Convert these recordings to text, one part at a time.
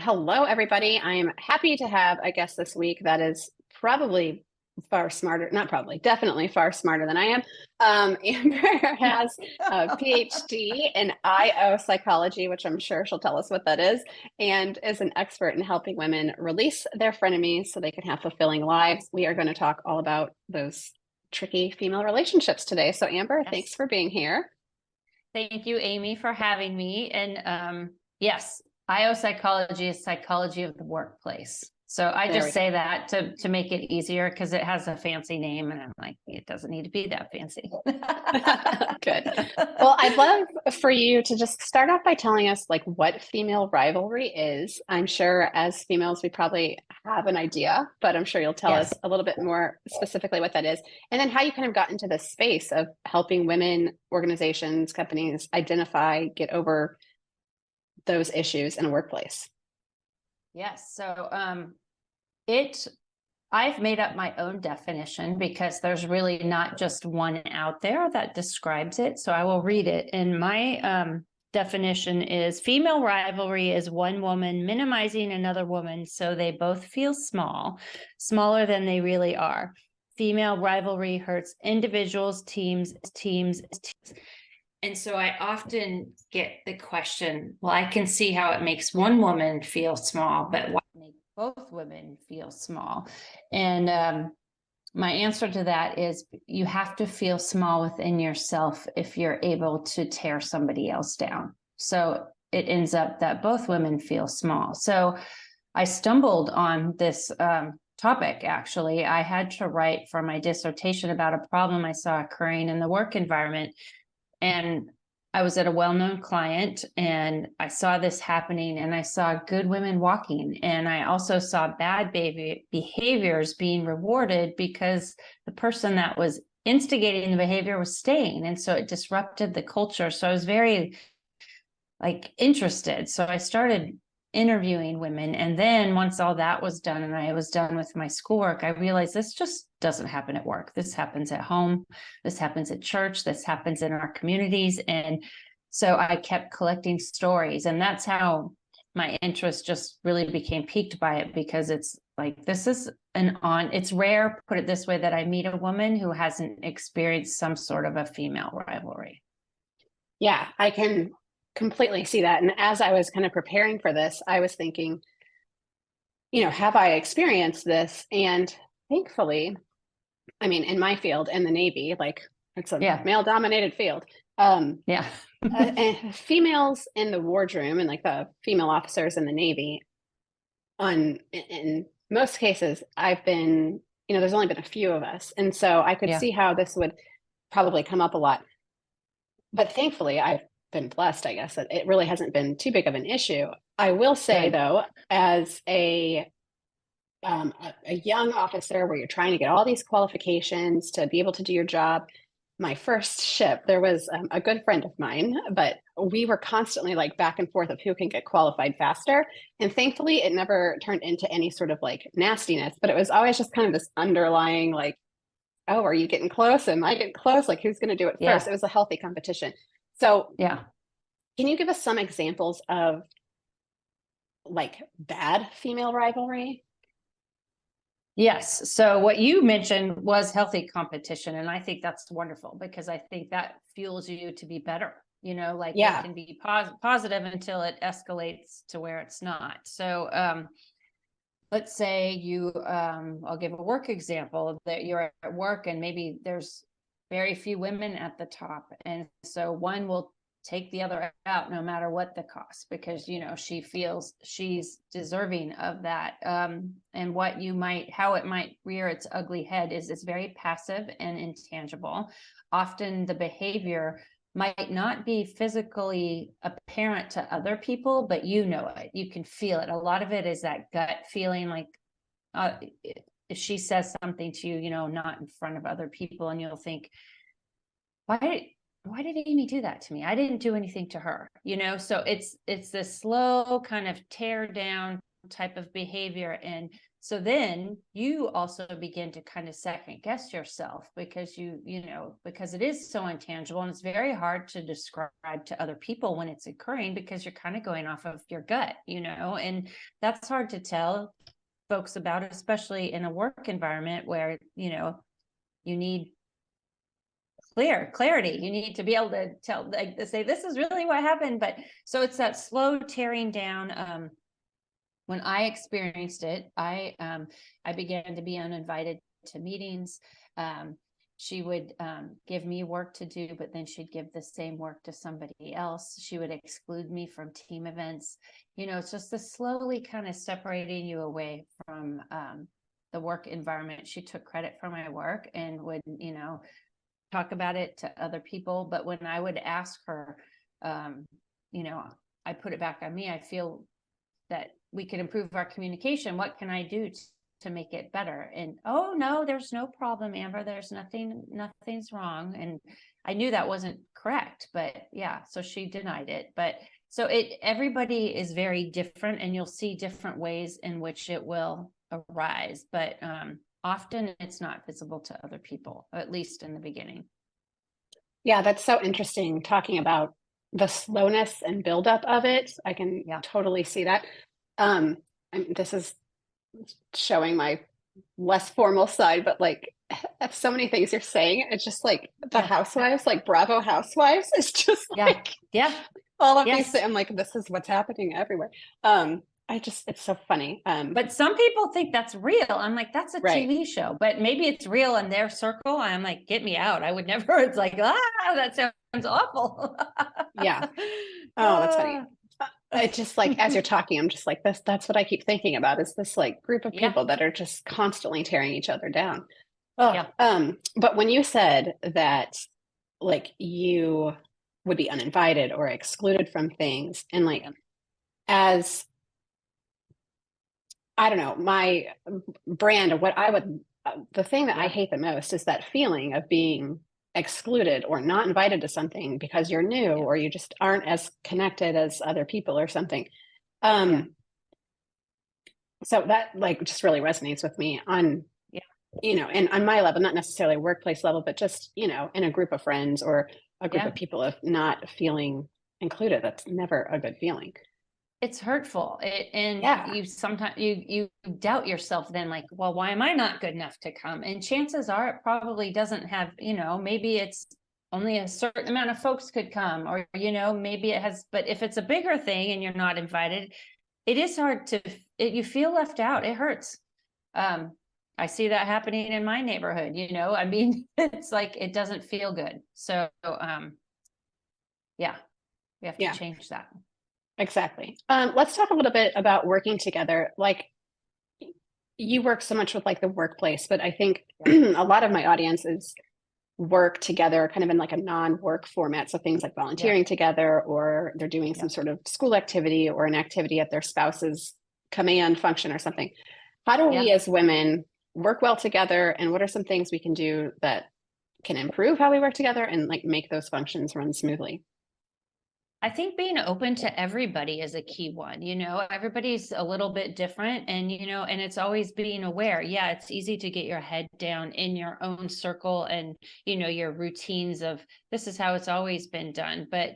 Hello, everybody. I'm happy to have a guest this week that is probably far smarter, not probably, definitely far smarter than I am. Amber has a PhD in IO psychology, which I'm sure she'll tell us what that is, and is an expert in helping women release their frenemies so they can have fulfilling lives. We are going to talk all about those tricky female relationships today. So, Amber, Yes. thanks for being here. Thank you, Amy, for having me. And yes, IO psychology is psychology of the workplace. So I There we just go. say that to make it easier because it has a fancy name, and I'm like, it doesn't need to be that fancy. Good. Well, I'd love for you to just start off by telling us like what female rivalry is. I'm sure as females we probably have an idea, but I'm sure you'll tell Yes. us a little bit more specifically what that is. And then how you kind of got into this space of helping women, organizations, companies identify, get over those issues in a workplace. Yes. So I've made up my own definition because there's really not just one out there that describes it. So I will read it. And my definition is female rivalry is one woman minimizing another woman so they both feel small, smaller than they really are. Female rivalry hurts individuals, teams. And so I often get the question, well, I can see how it makes one woman feel small, but why make both women feel small? And my answer to that is you have to feel small within yourself if you're able to tear somebody else down. So it ends up that both women feel small. So I stumbled on this topic, actually. I had to write for my dissertation about a problem I saw occurring in the work environment. And I was at a well-known client and I saw this happening, and I saw good women walking, and I also saw bad behaviors being rewarded because the person that was instigating the behavior was staying. And so it disrupted the culture. So I was very interested. So I started interviewing women. And then once all that was done and I was done with my schoolwork, I realized this just doesn't happen at work. This happens at home. This happens at church. This happens in our communities. And so I kept collecting stories. And that's how my interest just really became piqued by it, because it's like, this is it's rare, put it this way, that I meet a woman who hasn't experienced some sort of a female rivalry. Yeah, I can completely see that. And as I was kind of preparing for this, I was thinking, have I experienced this? And thankfully, I mean, in my field, in the Navy, like it's a male-dominated field. Yeah. And females in the wardroom and like the female officers in the Navy, in most cases, I've been, there's only been a few of us, and so I could see how this would probably come up a lot. But thankfully, I've been blessed, I guess, that it really hasn't been too big of an issue. I will say, though, as a young officer where you're trying to get all these qualifications to be able to do your job, my first ship, there was a good friend of mine, but we were constantly like back and forth of who can get qualified faster. And thankfully, it never turned into any sort of like nastiness, but it was always just kind of this underlying like, oh, are you getting close? Am I getting close? Like, who's going to do it first? It was a healthy competition. So, can you give us some examples of like bad female rivalry? Yes. So what you mentioned was healthy competition. And I think that's wonderful, because I think that fuels you to be better. It can be positive until it escalates to where it's not. So let's say I'll give a work example, that you're at work and maybe there's very few women at the top. And so one will take the other out no matter what the cost, because she feels she's deserving of that. And how it might rear its ugly head is it's very passive and intangible. Often the behavior might not be physically apparent to other people, but it, you can feel it. A lot of it is that gut feeling, like if she says something to you, not in front of other people, and you'll think, why did Amy do that to me? I didn't do anything to her, So it's this slow kind of tear down type of behavior. And So then you also begin to kind of second guess yourself because because it is so intangible, and it's very hard to describe to other people when it's occurring, because you're kind of going off of your gut, and that's hard to tell folks about, especially in a work environment where, you need clarity. You need to be able to tell, like, to say, this is really what happened. But so it's that slow tearing down. When I experienced it, I began to be uninvited to meetings. She would give me work to do, but then she'd give the same work to somebody else. She would exclude me from team events. It's just the slowly kind of separating you away from the work environment. She took credit for my work and would, talk about it to other people. But when I would ask her, I put it back on me. I feel that we could improve our communication. What can I do to make it better? And, oh no, there's no problem, Amber. There's nothing's wrong. And I knew that wasn't correct, but yeah, so she denied it. But so everybody is very different, and you'll see different ways in which it will arise. But often it's not visible to other people, at least in the beginning. Yeah, that's so interesting, talking about the slowness and buildup of it. I can totally see that. This is showing my less formal side, but like, so many things you're saying. It's just like the housewives, like Bravo Housewives. It's just like all of these things. I'm like, this is what's happening everywhere. It's so funny. But some people think that's real. I'm like, that's a TV show, but maybe it's real in their circle. I'm like, get me out. I would never. It's like, that sounds awful. Yeah. Oh, that's funny. It's just like, as you're talking, I'm just like, that's what I keep thinking about, is this like group of people that are just constantly tearing each other down. But when you said that, like, you would be uninvited or excluded from things, and like, as I don't know, my brand, or what I would, the thing that I hate the most is that feeling of being excluded or not invited to something because you're new or you just aren't as connected as other people or something. So that like just really resonates with me on, and on my level, not necessarily workplace level, but just, in a group of friends or a group of people, of not feeling included. That's never a good feeling. It's hurtful. You sometimes you doubt yourself then, like, well, why am I not good enough to come? And chances are it probably doesn't have, maybe it's only a certain amount of folks could come, or, maybe it has, but if it's a bigger thing and you're not invited, it is hard you feel left out. It hurts. I see that happening in my neighborhood, I mean, it's like, it doesn't feel good. So, we have to change that. Exactly. Let's talk a little bit about working together. Like, you work so much with like the workplace, but I think a lot of my audiences work together kind of in like a non-work format. So things like volunteering together, or they're doing some sort of school activity or an activity at their spouse's command function or something. How do we as women work well together? And what are some things we can do that can improve how we work together and like make those functions run smoothly? I think being open to everybody is a key one. Everybody's a little bit different, and, and it's always being aware. Yeah, it's easy to get your head down in your own circle and, your routines of this is how it's always been done. But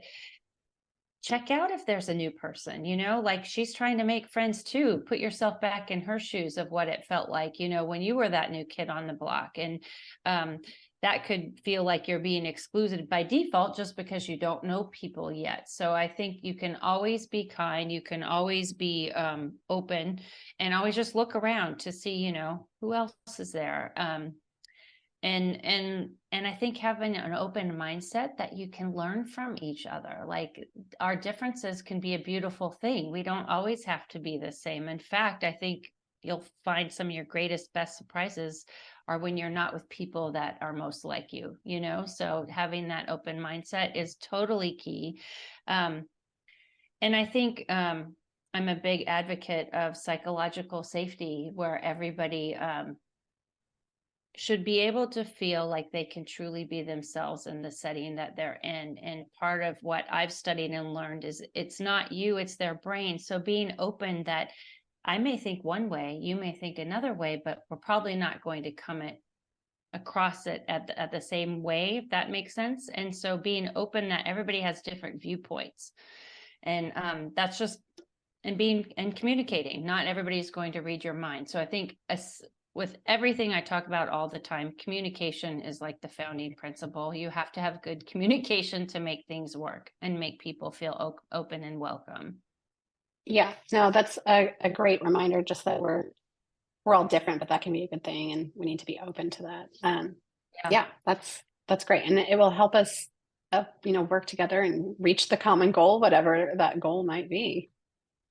check out if there's a new person, like she's trying to make friends too. Put yourself back in her shoes of what it felt like, when you were that new kid on the block. And, that could feel like you're being excluded by default just because you don't know people yet. So I think you can always be kind. You can always be open, and always just look around to see, who else is there. And I think having an open mindset that you can learn from each other. Like, our differences can be a beautiful thing. We don't always have to be the same. In fact, I think you'll find some of your greatest, best surprises are when you're not with people that are most like you, so having that open mindset is totally key. And I think I'm a big advocate of psychological safety, where everybody should be able to feel like they can truly be themselves in the setting that they're in. And part of what I've studied and learned is it's not you, it's their brain. So being open that I may think one way, you may think another way, but we're probably not going to come across it at the same way, if that makes sense. And so being open that everybody has different viewpoints, and that's just, and being and communicating, not everybody's going to read your mind. So I think with everything I talk about all the time, communication is like the founding principle. You have to have good communication to make things work and make people feel open and welcome. Yeah, no, that's a great reminder, just that we're all different, but that can be a good thing, and we need to be open to that. Yeah. Yeah, that's great, and it will help us, work together and reach the common goal, whatever that goal might be.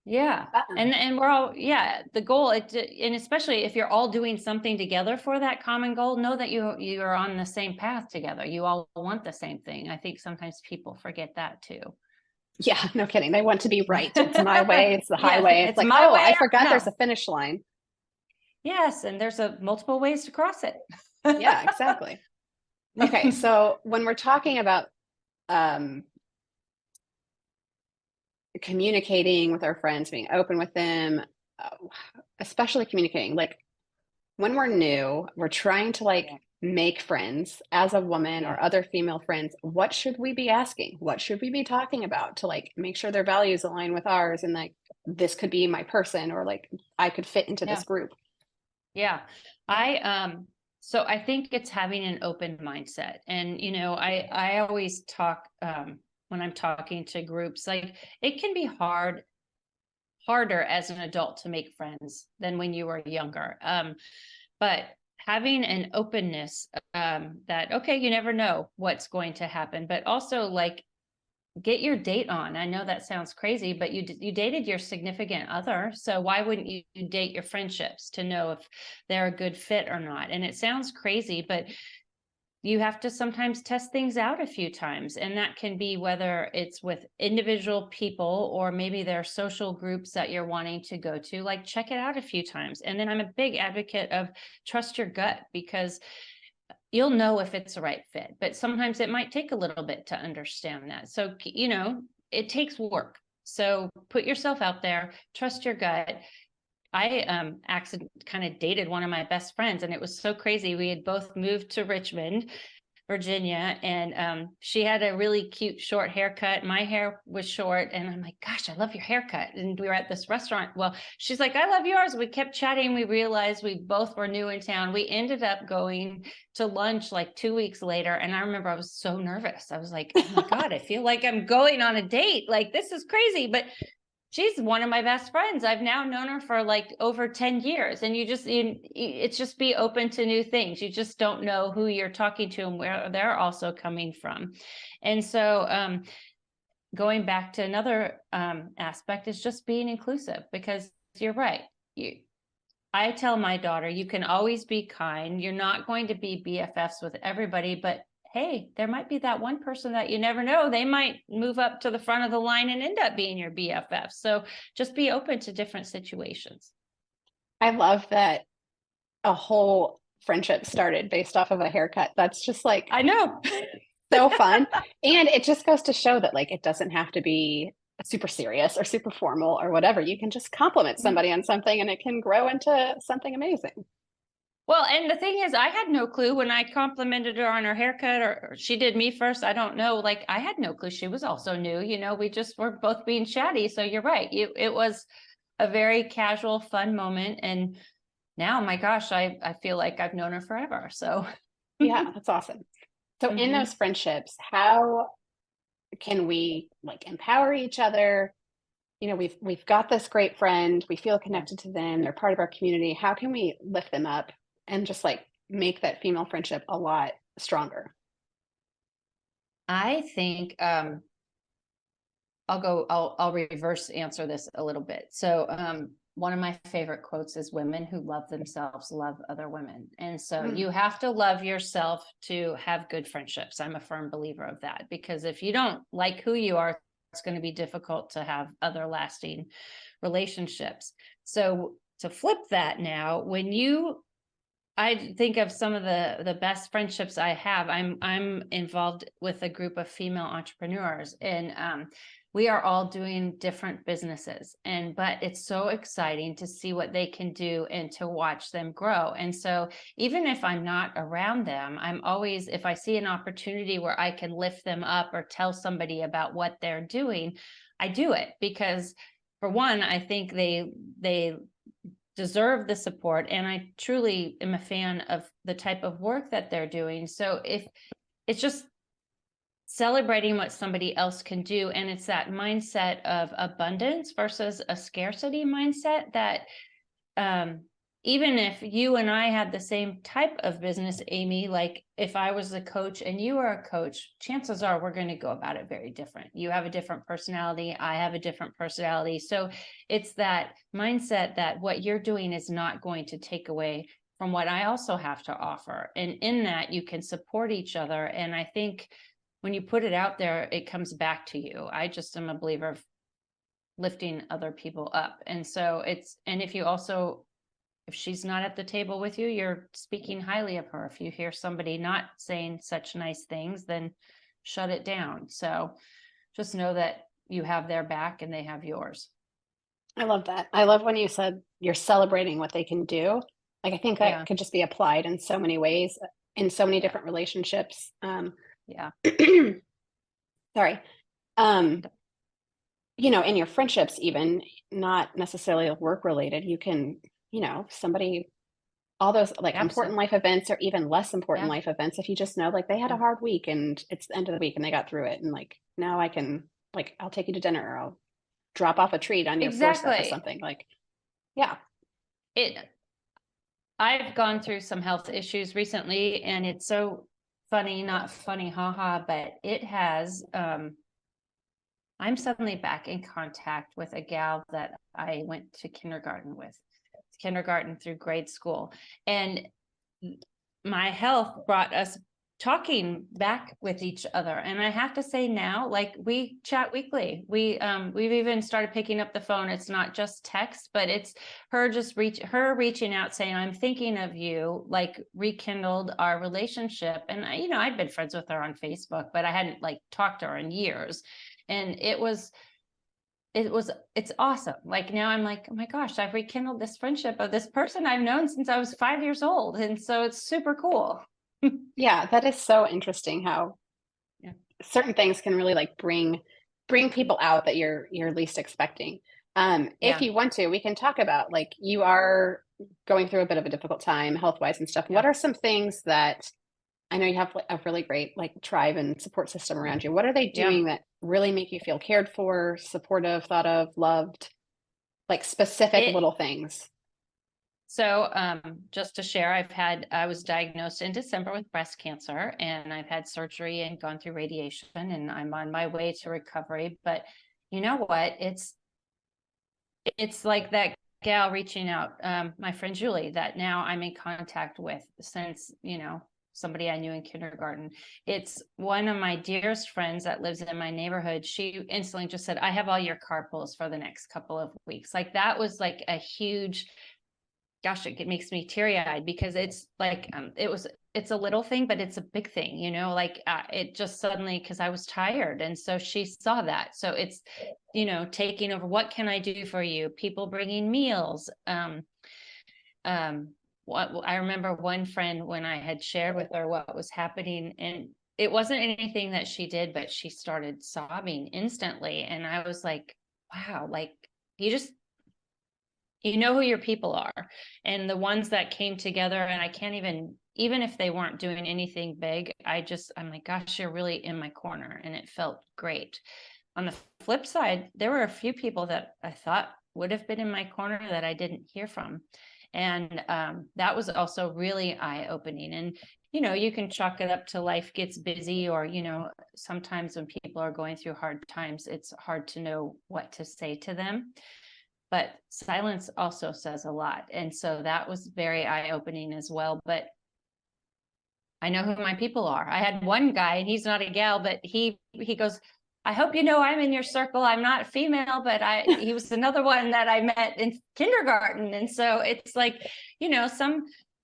Yeah. And we're all, yeah, the goal, and especially if you're all doing something together for that common goal, know that you are on the same path together. You all want the same thing. I think sometimes people forget that too. Yeah, no kidding. They want to be right. It's my way, it's the Yeah, highway. It's it's like, my oh, way I or forgot there's no. a finish line. Yes, and there's multiple ways to cross it. Yeah, exactly. Okay, so when we're talking about um, communicating with our friends, being open with them, uh, especially communicating, like when we're new, we're trying to Yeah. make friends as a woman Yeah. or other female friends. What should we be asking? What should we be talking about to make sure their values align with ours, and this could be my person, or I could fit into Yeah. this group? Yeah. So I think it's having an open mindset. And I always talk when I'm talking to groups, like it can be harder as an adult to make friends than when you were younger. But having an openness, that okay, you never know what's going to happen, but also get your date on. I know that sounds crazy, but you dated your significant other, so why wouldn't you date your friendships to know if they're a good fit or not? And it sounds crazy, but you have to sometimes test things out a few times, and that can be whether it's with individual people or maybe there are social groups that you're wanting to go to. Like, check it out a few times. And then I'm a big advocate of trust your gut, because you'll know if it's the right fit, but sometimes it might take a little bit to understand that. So, it takes work. So put yourself out there, trust your gut. I kind of dated one of my best friends, and it was so crazy. We had both moved to Richmond, Virginia, and she had a really cute short haircut. My hair was short, and I'm like, gosh, I love your haircut. And we were at this restaurant. Well, she's like, I love yours. We kept chatting. We realized we both were new in town. We ended up going to lunch like 2 weeks later. And I remember I was so nervous. I was like, oh my God, I feel like I'm going on a date. Like, this is crazy. But she's one of my best friends. I've now known her for like over 10 years. And it's just be open to new things. You just don't know who you're talking to and where they're also coming from. And so going back to another aspect is just being inclusive, because you're right. I tell my daughter, you can always be kind. You're not going to be BFFs with everybody, but hey, there might be that one person that you never know. They might move up to the front of the line and end up being your BFF. So just be open to different situations. I love that a whole friendship started based off of a haircut. That's just I know. so fun. And it just goes to show that it doesn't have to be super serious or super formal or whatever. You can just compliment somebody on something, and it can grow into something amazing. Well, and the thing is, I had no clue when I complimented her on her haircut, or she did me first. I don't know. Like, I had no clue she was also new. We just were both being chatty. So you're right. It was a very casual, fun moment. And now, my gosh, I feel like I've known her forever. So Yeah, that's awesome. So in Mhm. those friendships, how can we empower each other? We've got this great friend, we feel Yeah. connected to them, they're part of our community. How can we lift them up and just make that female friendship a lot stronger? I think I'll reverse answer this a little bit. So one of my favorite quotes is, women who love themselves love other women. And so Mm. you have to love yourself to have good friendships. I'm a firm believer of that, because if you don't like who you are, it's going to be difficult to have other lasting relationships. So to flip that now, when you I think of some of the best friendships I have. I'm involved with a group of female entrepreneurs, and we are all doing different businesses. But it's so exciting to see what they can do and to watch them grow. And so even if I'm not around them, I'm always, if I see an opportunity where I can lift them up or tell somebody about what they're doing, I do it because, for one, I think they deserve the support, and I truly am a fan of the type of work that they're doing. So if it's just celebrating what somebody else can do, and it's that mindset of abundance versus a scarcity mindset, that even if you and I had the same type of business, Amy, like if I was a coach and you are a coach, chances are we're going to go about it very different. You have a different personality. I have a different personality. So it's that mindset that what you're doing is not going to take away from what I also have to offer. And in that, you can support each other. And I think when you put it out there, it comes back to you. I just am a believer of lifting other people up. And so and if you also, if she's not at the table with you, you're speaking highly of her. If you hear somebody not saying such nice things, then shut it down. So just know that you have their back and they have yours. I love that. I love when you said you're celebrating what they can do. Like, I think that could just be applied in so many ways, in so many different relationships. Yeah. Sorry. In your friendships, even not necessarily work related, you can, somebody, all those like important life events or even less important life events, if you just know like they had a hard week and it's the end of the week and they got through it, and like now I can, like, I'll take you to dinner, or I'll drop off a treat on your doorstep or something. Like, yeah. I've gone through some health issues recently, and it's so funny, not funny, haha, but it has I'm suddenly back in contact with a gal that I went to kindergarten with, kindergarten through grade school. And my health brought us talking back with each other. And I have to say now, like, we chat weekly. We've even started picking up the phone. It's not just text, but it's her reaching out saying, I'm thinking of you, like rekindled our relationship. And I'd been friends with her on Facebook, but I hadn't like talked to her in years. And it's awesome. Like now I'm like, oh my gosh, I've rekindled this friendship of this person I've known since I was 5 years old. And so it's super cool. Yeah, that is so interesting how certain things can really like bring people out that you're least expecting. If you want to, we can talk about, like, you are going through a bit of a difficult time health-wise and stuff. What are some things that, I know you have a really great like tribe and support system around you. What are they doing that really make you feel cared for, supportive, thought of, loved, like specific little things? So just to share, I was diagnosed in December with breast cancer, and I've had surgery and gone through radiation, and I'm on my way to recovery. But you know what? It's like that gal reaching out, my friend Julie, that now I'm in contact with since, somebody I knew in kindergarten. It's one of my dearest friends that lives in my neighborhood. She instantly just said, I have all your carpools for the next couple of weeks. Like that was like a huge, gosh, it makes me teary-eyed, because it's like, it's a little thing, but it's a big thing, like it just suddenly, because I was tired. And so she saw that. So it's, taking over, what can I do for you? People bringing meals. I remember one friend, when I had shared with her what was happening, and it wasn't anything that she did, but she started sobbing instantly. And I was like, wow, like you know who your people are, and the ones that came together. And I can't even if they weren't doing anything big, I'm like, gosh, you're really in my corner. And it felt great. On the flip side, there were a few people that I thought would have been in my corner that I didn't hear from. And that was also really eye-opening. And, you can chalk it up to life gets busy, or, sometimes when people are going through hard times, it's hard to know what to say to them. But silence also says a lot. And so that was very eye-opening as well. But I know who my people are. I had one guy, and he's not a gal, but he goes, I hope you know I'm in your circle. I'm not female, but he was another one that I met in kindergarten. And so it's like,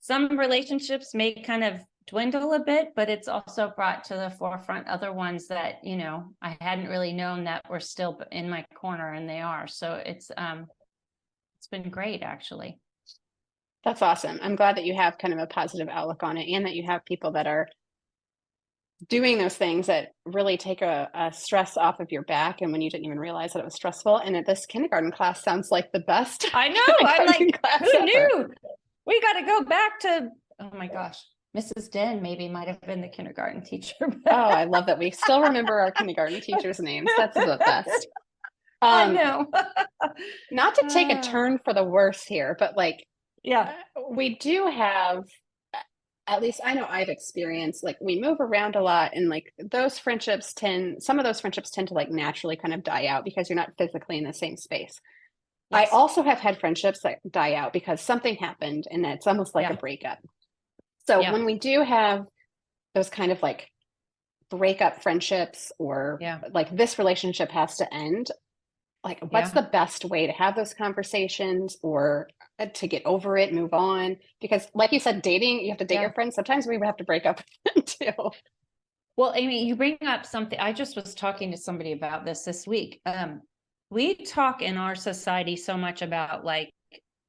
some relationships may kind of dwindle a bit, but it's also brought to the forefront other ones that, you know, I hadn't really known that were still in my corner, and they are. So it's been great, actually. That's awesome. I'm glad that you have kind of a positive outlook on it, and that you have people that are doing those things that really take a stress off of your back, and when you didn't even realize that it was stressful. And this kindergarten class sounds like the best I know. I'm like, class who ever. knew? We got to go back to, oh my gosh, Mrs. Den maybe might have been the kindergarten teacher. Oh, I love that we still remember our kindergarten teachers' names. That's the best. I know. Not to take a turn for the worse here, but like, Yeah. we do have, at least I know I've experienced, like, we move around a lot, and like some of those friendships tend to like naturally kind of die out because you're not physically in the same space. I Yes. also have had friendships that die out because something happened, and it's almost like a breakup. So when we do have those kind of like breakup friendships, or like this relationship has to end, like, what's the best way to have those conversations, or to get over it, move on? Because like you said, dating, you have to date your friends. Sometimes we have to break up with them too. Well, Amy, you bring up something. I just was talking to somebody about this week. We talk in our society so much about like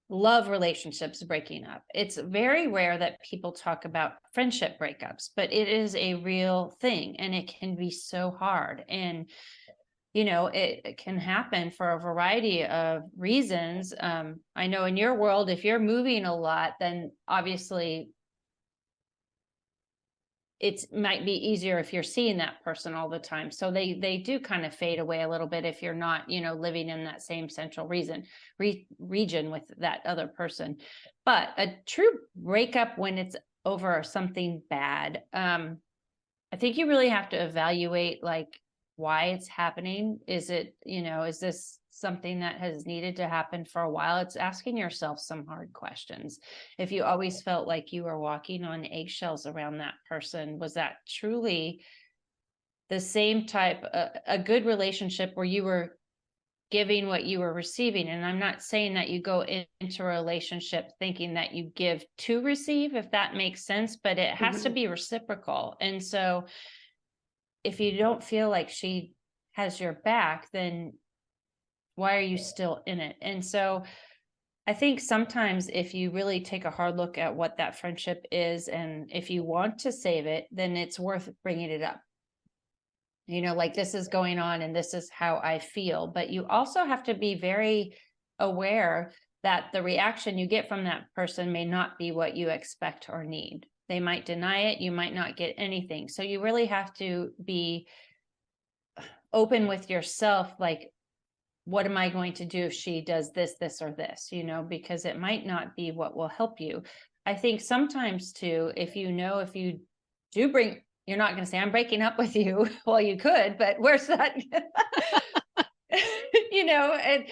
love relationships breaking up. It's very rare that people talk about friendship breakups, but it is a real thing, and it can be so hard. And you know, it can happen for a variety of reasons. I know in your world, if you're moving a lot, then obviously it might be easier if you're seeing that person all the time. So they do kind of fade away a little bit if you're not, you know, living in that same central region with that other person. But a true breakup, when it's over something bad, I think you really have to evaluate like why it's happening. Is it, you know, is this something that has needed to happen for a while? It's asking yourself some hard questions. If you always felt like you were walking on eggshells around that person, was that truly the same type, a good relationship where you were giving what you were receiving? And I'm not saying that you go into a relationship thinking that you give to receive, if that makes sense, but it has to be reciprocal. And so if you don't feel like she has your back, then why are you still in it? And so I think sometimes if you really take a hard look at what that friendship is, and if you want to save it, then it's worth bringing it up. You know, like, this is going on and this is how I feel. But you also have to be very aware that the reaction you get from that person may not be what you expect or need. They might deny it. You might not get anything. So you really have to be open with yourself. Like, what am I going to do if she does this, this, or this, you know, because it might not be what will help you. I think sometimes too, if you do bring, you're not going to say, I'm breaking up with you. Well, you could, but where's that? You know, and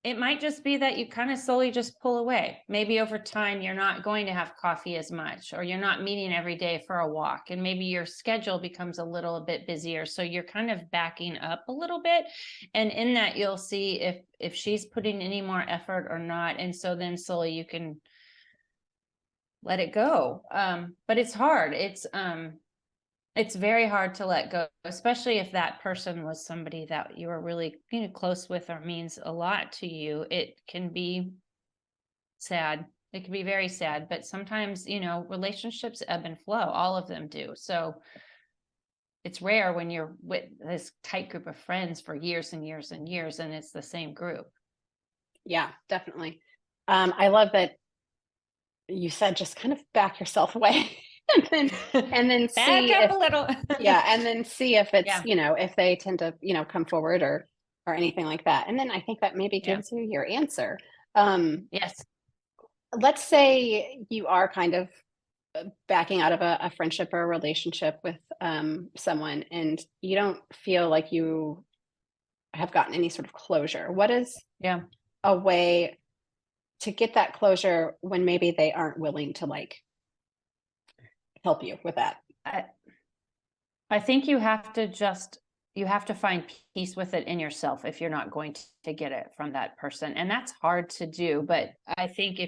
it might just be that you kind of slowly just pull away. Maybe over time, you're not going to have coffee as much, or you're not meeting every day for a walk. And maybe your schedule becomes a little bit busier. So you're kind of backing up a little bit. And in that, you'll see if she's putting any more effort or not. And so then slowly you can let it go. But it's hard. It's very hard to let go, especially if that person was somebody that you were really, you know, close with or means a lot to you. It can be sad. It can be very sad, but sometimes, you know, relationships ebb and flow. All of them do. So it's rare when you're with this tight group of friends for years and years and years, and it's the same group. Yeah, definitely. I love that you said just kind of back yourself away. and then Back see up if, a little. and then see if it's, you know, if they tend to, you know, come forward or anything like that. And then I think that maybe gives you your answer. Yes. Let's say you are kind of backing out of a friendship or a relationship with someone, and you don't feel like you have gotten any sort of closure. What is a way to get that closure when maybe they aren't willing to like help you with that? I think you have to just, you have to find peace with it in yourself if you're not going to get it from that person. And that's hard to do. But I think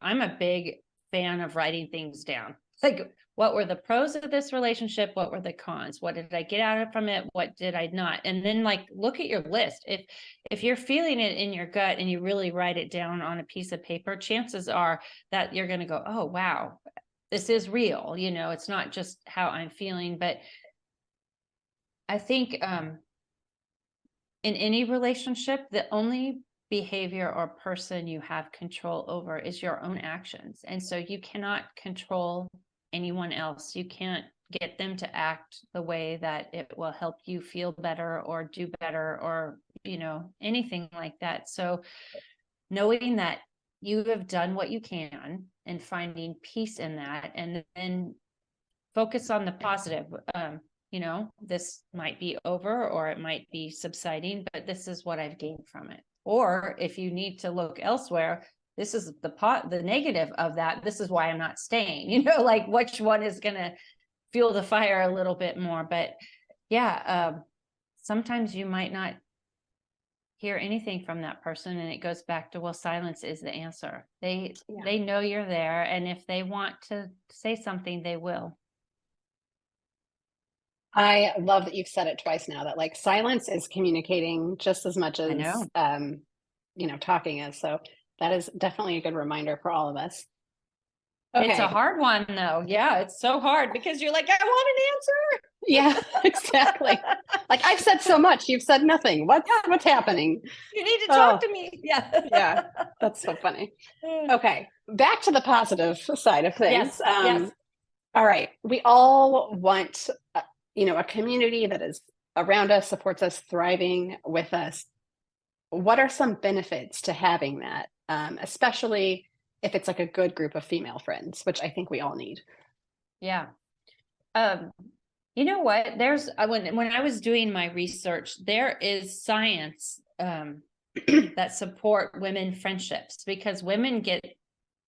I'm a big fan of writing things down. Like, what were the pros of this relationship? What were the cons? What did I get out of from it? What did I not? And then like, look at your list. If you're feeling it in your gut and you really write it down on a piece of paper, chances are that you're going to go, oh, wow, this is real. You know, it's not just how I'm feeling. But I think in any relationship, the only behavior or person you have control over is your own actions. And so you cannot control anyone else. You can't get them to act the way that it will help you feel better or do better or, you know, anything like that. So knowing that you have done what you can and finding peace in that, and then focus on the positive. You know, this might be over or it might be subsiding, but this is what I've gained from it. Or if you need to look elsewhere, this is the negative of that. This is why I'm not staying, you know, like which one is going to fuel the fire a little bit more. But yeah, sometimes you might not hear anything from that person. And it goes back to, well, silence is the answer. They know you're there. And if they want to say something, they will. I love that you've said it twice now, that like silence is communicating just as much as talking is. So that is definitely a good reminder for all of us. Okay. It's a hard one though. Yeah, it's so hard because you're like, I want an answer. Yeah, exactly. Like, I've said so much, you've said nothing. What's happening? You need to talk to me. Yeah. Yeah, that's so funny. Okay, back to the positive side of things. Yes. All right, we all want a community that is around us, supports us, thriving with us. What are some benefits to having that, especially if it's like a good group of female friends, which I think we all need? Yeah. You know what? There's when I was doing my research, there is science that support women friendships, because women get,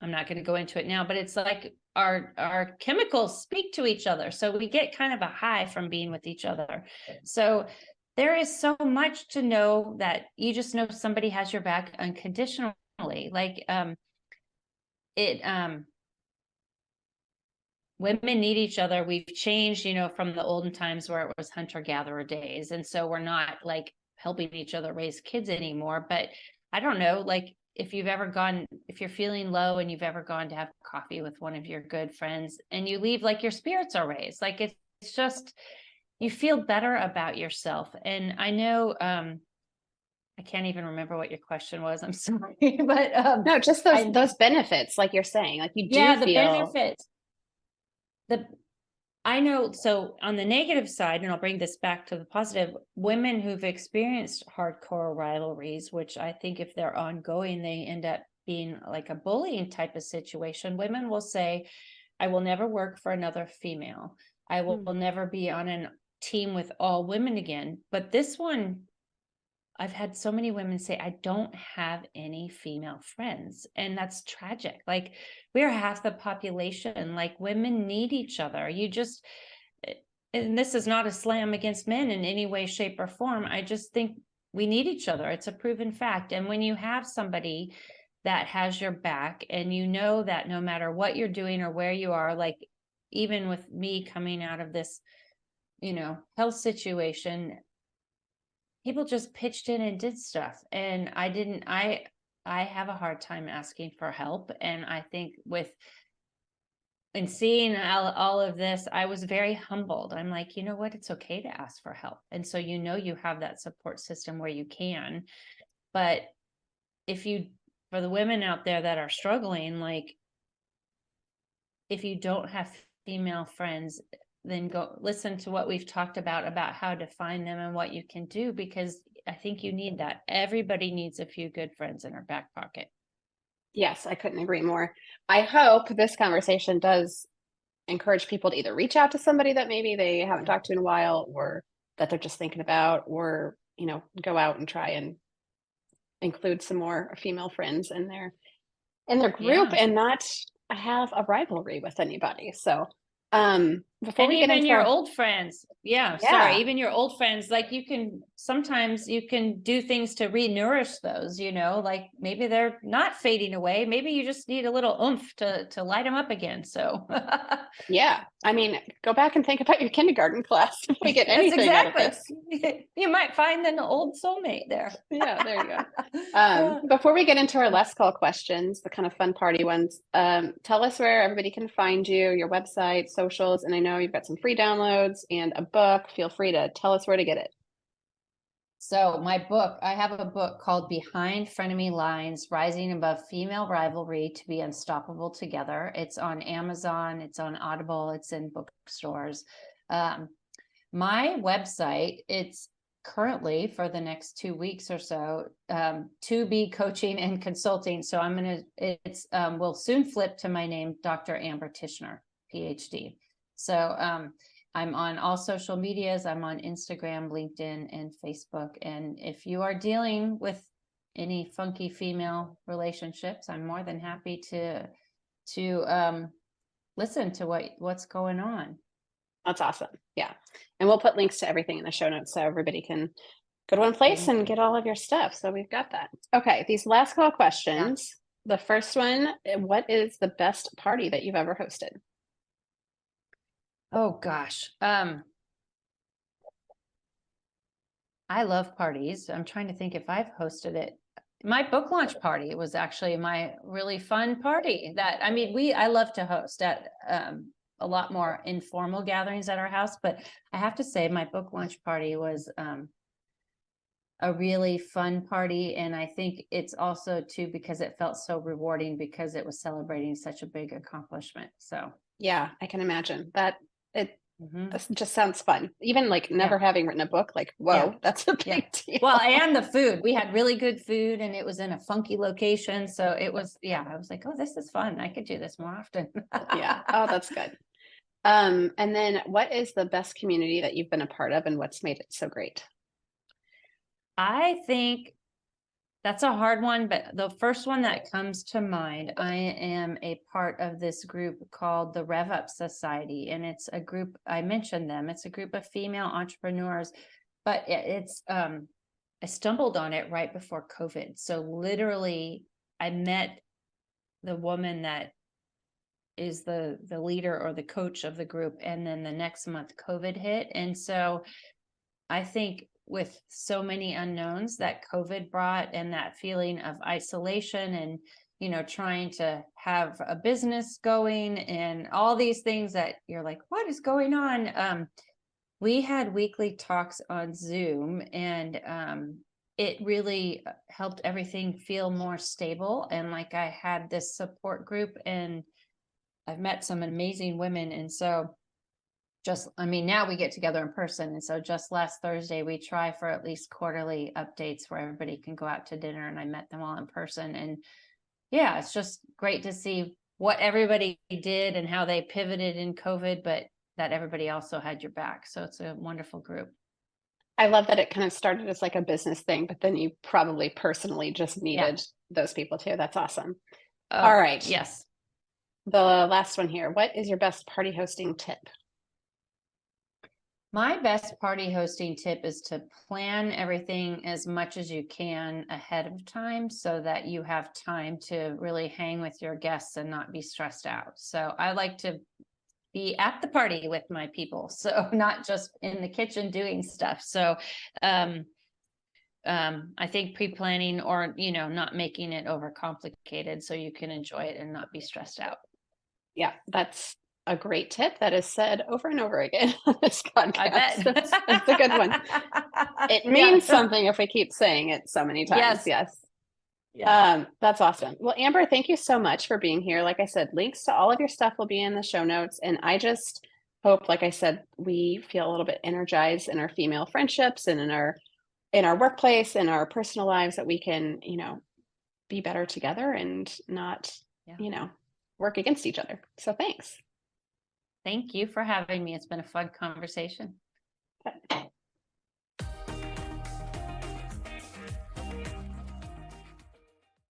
I'm not going to go into it now, but it's like our chemicals speak to each other. So we get kind of a high from being with each other. So there is so much to know that you just know somebody has your back unconditionally. Like women need each other. We've changed, from the olden times where it was hunter-gatherer days. And so we're not like helping each other raise kids anymore. But I don't know, like if you're feeling low and you've ever gone to have coffee with one of your good friends and you leave, like your spirits are raised. Like it's just, you feel better about yourself. And I know, I can't even remember what your question was. I'm sorry, but no, just those benefits, like you're saying, like you do the feel benefits. I know, so on the negative side, and I'll bring this back to the positive, women who've experienced hardcore rivalries, which I think if they're ongoing, they end up being like a bullying type of situation. Women will say, I will never work for another female. I will never be on a team with all women again. But this one, I've had so many women say, I don't have any female friends. And that's tragic. Like, we're half the population. Like, women need each other. And this is not a slam against men in any way, shape, or form. I just think we need each other. It's a proven fact. And when you have somebody that has your back, and you know that no matter what you're doing or where you are, like even with me coming out of this, health situation, people just pitched in and did stuff. And I have a hard time asking for help. And I think in seeing all of this, I was very humbled. I'm like, you know what? It's okay to ask for help. And so, you have that support system where you can. But for the women out there that are struggling, like, if you don't have female friends, then go listen to what we've talked about how to find them and what you can do, because I think you need that. Everybody needs a few good friends in our back pocket. Yes, I couldn't agree more. I hope this conversation does encourage people to either reach out to somebody that maybe they haven't talked to in a while, or that they're just thinking about, or, go out and try and include some more female friends in their group and not have a rivalry with anybody. So, before And we get even into your our, old friends. Yeah, sorry. yeah, Even your old friends, like sometimes you can do things to re-nourish those, like maybe they're not fading away. Maybe you just need a little oomph to light them up again. So yeah. I mean, go back and think about your kindergarten class if we get yes, anything out of exactly. this. You might find an old soulmate there. Yeah, there you go. Before we get into our last call questions, the kind of fun party ones, tell us where everybody can find you, your website, socials, and I know you've got some free downloads and a book. Feel free to tell us where to get it. So I have a book called Behind Frenemy Lines, Rising Above Female Rivalry to Be Unstoppable Together. It's on Amazon, it's on Audible, it's in bookstores. My website, it's currently for the next 2 weeks or so, to be coaching and consulting. So will soon flip to my name, Dr. Amber Tichenor, PhD. So I'm on all social medias. I'm on Instagram, LinkedIn, and Facebook. And if you are dealing with any funky female relationships, I'm more than happy to listen to what's going on. That's awesome. Yeah. And we'll put links to everything in the show notes so everybody can go to one place and get all of your stuff. So we've got that. Okay. These last call questions. Yeah. The first one, what is the best party that you've ever hosted? Oh gosh. I love parties. I'm trying to think if I've hosted it. My book launch party was actually my really fun party I love to host at a lot more informal gatherings at our house, but I have to say my book launch party was a really fun party. And I think it's also too, because it felt so rewarding because it was celebrating such a big accomplishment. So yeah, I can imagine that this just sounds fun. Even like never having written a book, like, whoa, that's a big deal. Well, and the food, we had really good food and it was in a funky location. So it was, I was like, oh, this is fun. I could do this more often. Yeah. Oh, that's good. And then what is the best community that you've been a part of and what's made it so great? I think that's a hard one, but the first one that comes to mind, I am a part of this group called the Rev Up Society. And it's a group, I mentioned them, it's a group of female entrepreneurs, but I stumbled on it right before COVID. So literally I met the woman that is the leader or the coach of the group. And then the next month COVID hit. And so I think with so many unknowns that COVID brought and that feeling of isolation and, trying to have a business going and all these things that you're like, what is going on? We had weekly talks on Zoom and it really helped everything feel more stable. And like I had this support group and I've met some amazing women. And so now we get together in person. And so just last Thursday, we try for at least quarterly updates where everybody can go out to dinner. And I met them all in person. And yeah, it's just great to see what everybody did and how they pivoted in COVID, but that everybody also had your back. So it's a wonderful group. I love that it kind of started as like a business thing, but then you probably personally just needed those people too. That's awesome. All right. Yes. The last one here. What is your best party hosting tip? My best party hosting tip is to plan everything as much as you can ahead of time so that you have time to really hang with your guests and not be stressed out. So I like to be at the party with my people, so not just in the kitchen doing stuff. So I think pre-planning or, not making it overcomplicated so you can enjoy it and not be stressed out. Yeah, that's a great tip that is said over and over again on this podcast. I bet. It's a good one. It means something if we keep saying it so many times. Yes. Yeah. That's awesome. Well, Amber, thank you so much for being here. Like I said, links to all of your stuff will be in the show notes. And I just hope, like I said, we feel a little bit energized in our female friendships and in our workplace and our personal lives that we can, be better together and not, work against each other. So thanks. Thank you for having me. It's been a fun conversation.